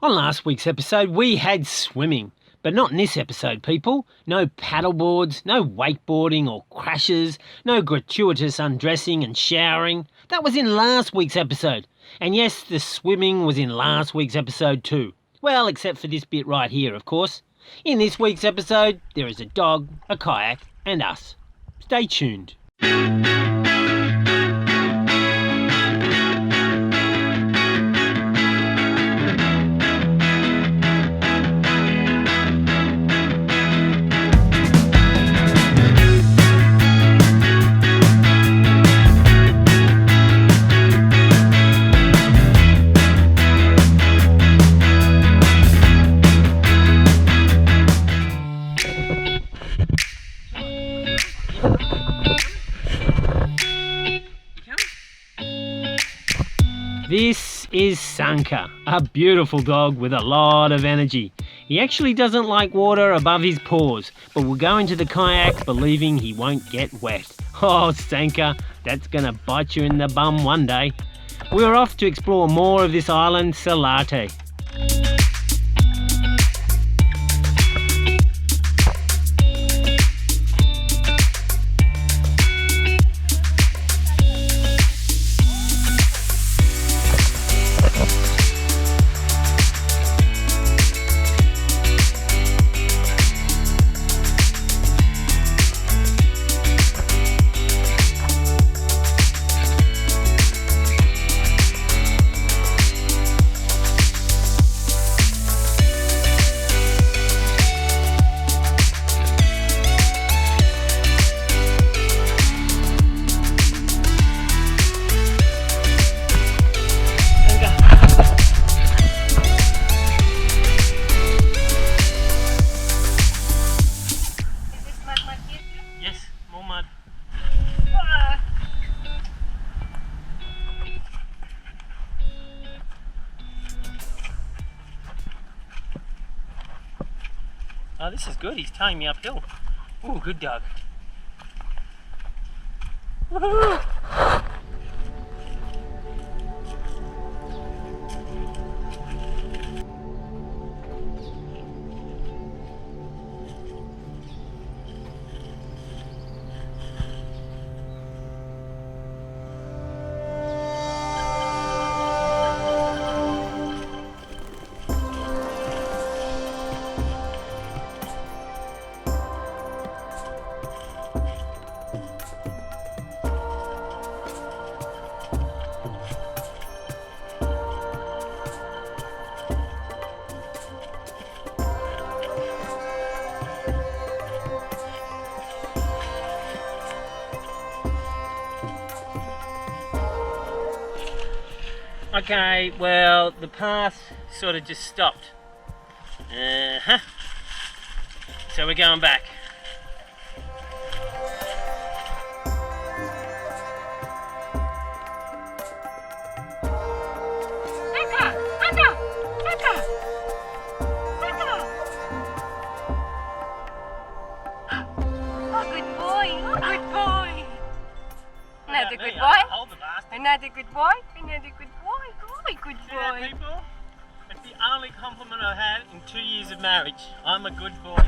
On last week's episode, we had swimming, but not in this episode, people. No paddleboards, no wakeboarding or crashes, no gratuitous undressing and showering. That was in last week's episode. And yes, the swimming was in last week's episode too. Well, except for this bit right here, of course. In this week's episode, there is a dog, a kayak, and us. Stay tuned. This is Sanka, a beautiful dog with a lot of energy. He actually doesn't like water above his paws, but will go into the kayak believing he won't get wet. Oh, Sanka, that's gonna bite you in the bum one day. We're off to explore more of this island, Salate. Oh, this is good. He's tying me uphill. Ooh, good dog. Woohoo! Okay, well, the path sort of just stopped. So we're going back. Sanka! Sanka! Sanka! Sanka! Oh, good boy! Oh, good boy! Another good boy? Hold the bastard. Another good boy? Another good boy? Oh, good See that, boy! people? It's the only compliment I had in 2 years of marriage. I'm a good boy.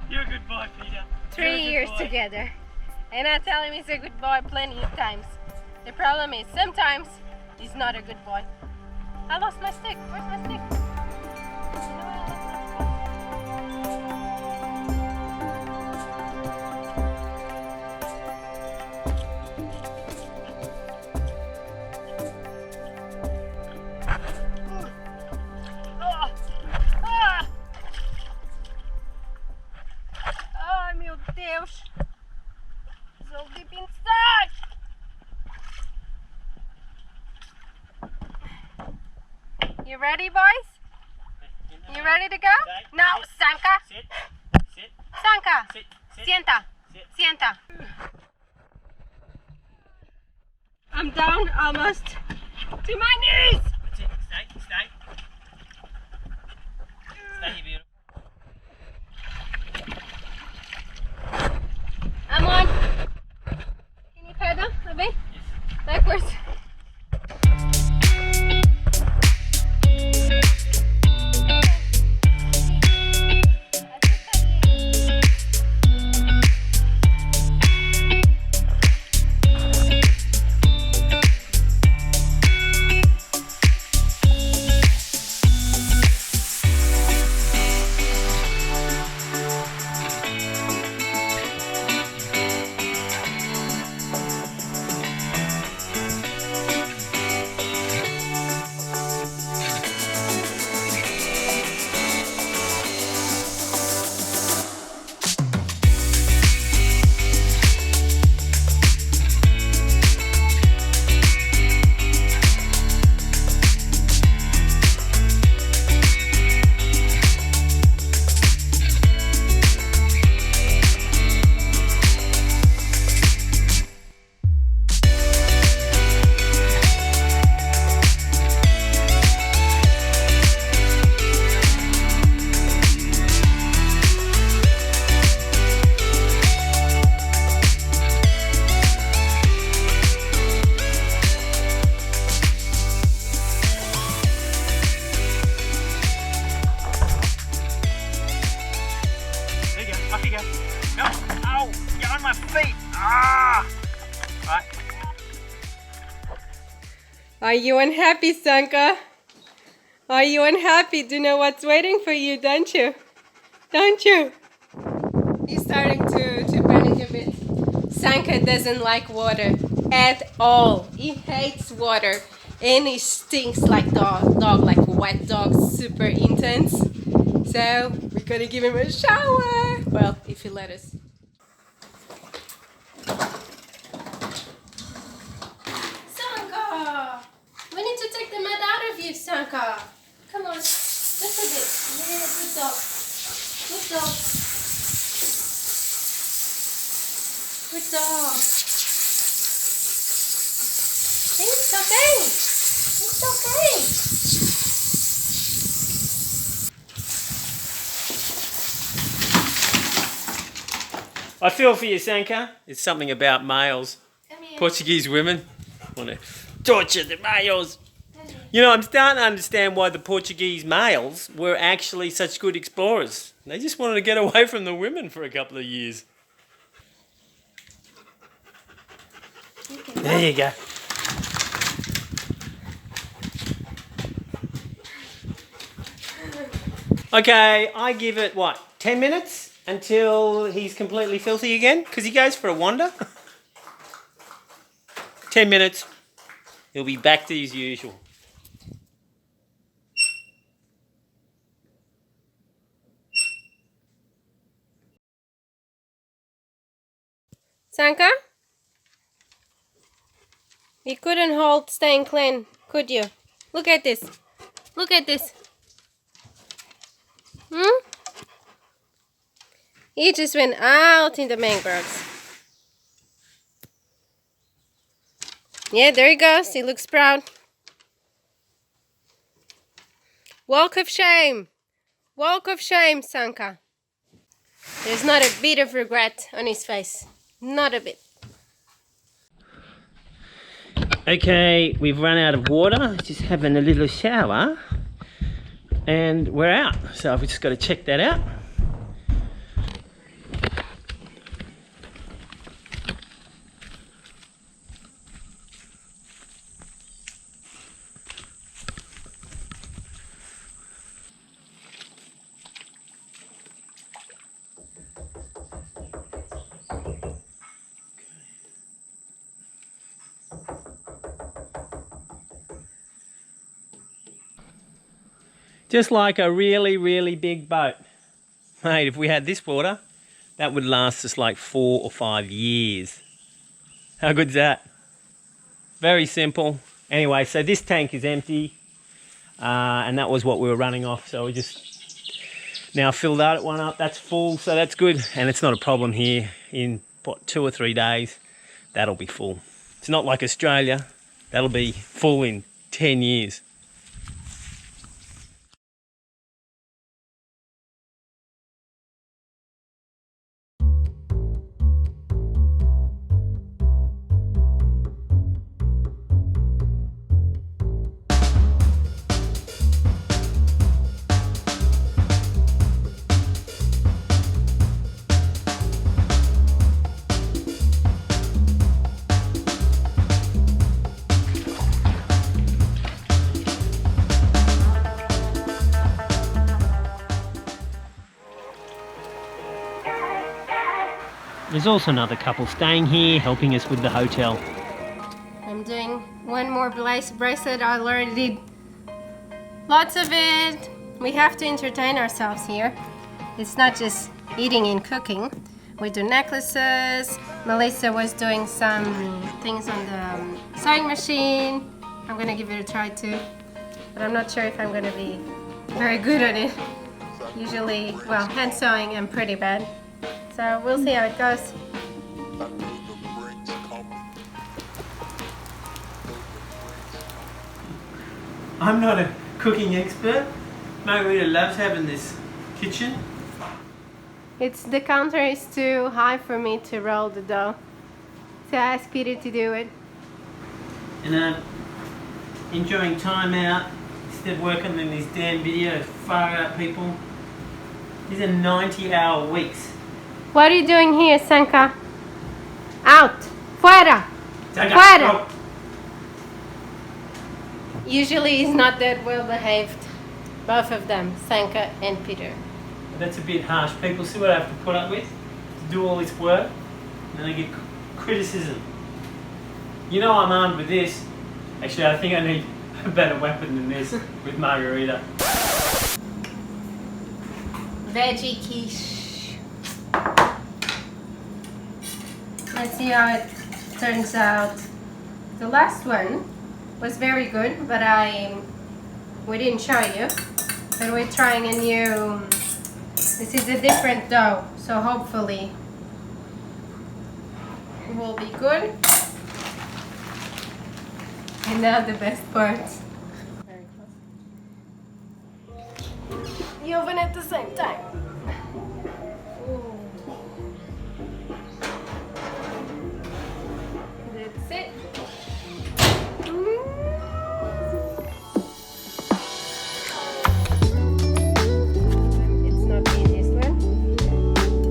You're a good boy, Peter. 3 years together. And I tell him he's a good boy plenty of times. The problem is sometimes he's not a good boy. I lost my stick. Where's my stick? Ai, meu Deus! So deep inside! You ready, boys? You ready to go? Now, Sanka! Sit. Sit. Sanka! Sit. Sit. Sienta! Sit. Sienta! I'm down almost to my knees! That's it. Stay. Stay. Stay, you beautiful. I'm on. Can you pedal a bit? Backwards. Are you unhappy, Sanka? Are you unhappy? Do you know what's waiting for you, don't you? Don't you? He's starting to panic a bit. Sanka doesn't like water at all. He hates water. And he stinks like dog like a wet dog, super intense. So we're gonna give him a shower. Well, if he let us. Sanka! We need to take the mud out of you, Sanka. Come on, just a bit. Yeah, good dog. Good dog. Good dog. It's okay. It's okay. I feel for you, Sanka. It's something about males. Come here. Portuguese women want to torture the males. You know, I'm starting to understand why the Portuguese males were actually such good explorers. They just wanted to get away from the women for a couple of years. There you go. Okay, I give it, what, 10 minutes until he's completely filthy again? Because he goes for a wander. 10 minutes. He'll be back to his usual. Sanka? You couldn't hold staying clean, could you? Look at this. Look at this. He just went out in the mangroves. Yeah, there he goes. He looks proud. Walk of shame. Walk of shame, Sanka. There's not a bit of regret on his face. Not a bit. Okay, we've run out of water. Just having a little shower. And we're out. So I've just got to check that out. Just like a really, really big boat. Mate, if we had this water, that would last us like 4 or 5 years. How good's that? Very simple. Anyway, so this tank is empty. And that was what we were running off. So we just now filled that one up. That's full, so that's good. And it's not a problem here. In, what, 2 or 3 days, that'll be full. It's not like Australia. That'll be full in 10 years. There's also another couple staying here, helping us with the hotel. I'm doing one more bracelet. I already did lots of it. We have to entertain ourselves here. It's not just eating and cooking. We do necklaces. Melissa was doing some things on the sewing machine. I'm gonna give it a try too, but I'm not sure if I'm gonna be very good at it. Usually, well, hand sewing I'm pretty bad. So we'll see how it goes. I'm not a cooking expert. Margarida loves having this kitchen. The counter is too high for me to roll the dough. So I asked Peter to do it. And enjoying time out instead of working in these damn videos. Far out, people. These are 90-hour weeks. What are you doing here, Sanka? Out! Fuera! Sanka, Fuera! go. usually he's not that well behaved. Both of them, Sanka and Peter. That's a bit harsh. People see what I have to put up with to do all this work, and then I get criticism. You know I'm armed with this. Actually, I think I need a better weapon than this with Margarida. Veggie quiche. Let's see how it turns out. The last one was very good, but we didn't show you. But we're trying a new. This is a different dough, so hopefully it will be good. And now the best part. Very close. The oven at the same time. Ooh. That's it. It's not the easiest one.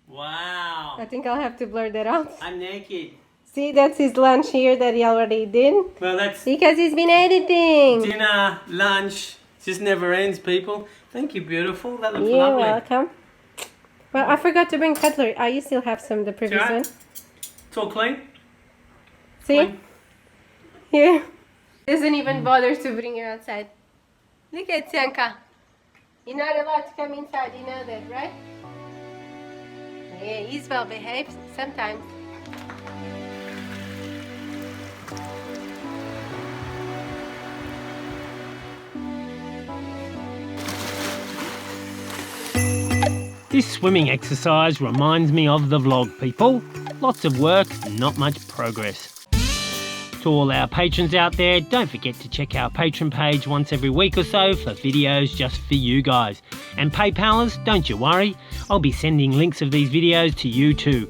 Wow. I think I'll have to blur that out. I'm naked. See, that's his lunch here that he already did. Well, that's Because he's been editing. dinner, lunch. Just never ends, people. Thank you, beautiful. That looks You're lovely. welcome. Well, I forgot to bring cutlery. You still have some, the previous It's all one. right. It's all clean. See? Clean. Here. Doesn't even bother to bring you outside. Look at Sanka. You're not allowed to come inside, you know that, right? Yeah, he's well behaved sometimes. This swimming exercise reminds me of the vlog, people. Lots of work, not much progress. To all our patrons out there, don't forget to check our Patreon page once every week or so for videos just for you guys. And PayPalers, don't you worry, I'll be sending links of these videos to you too.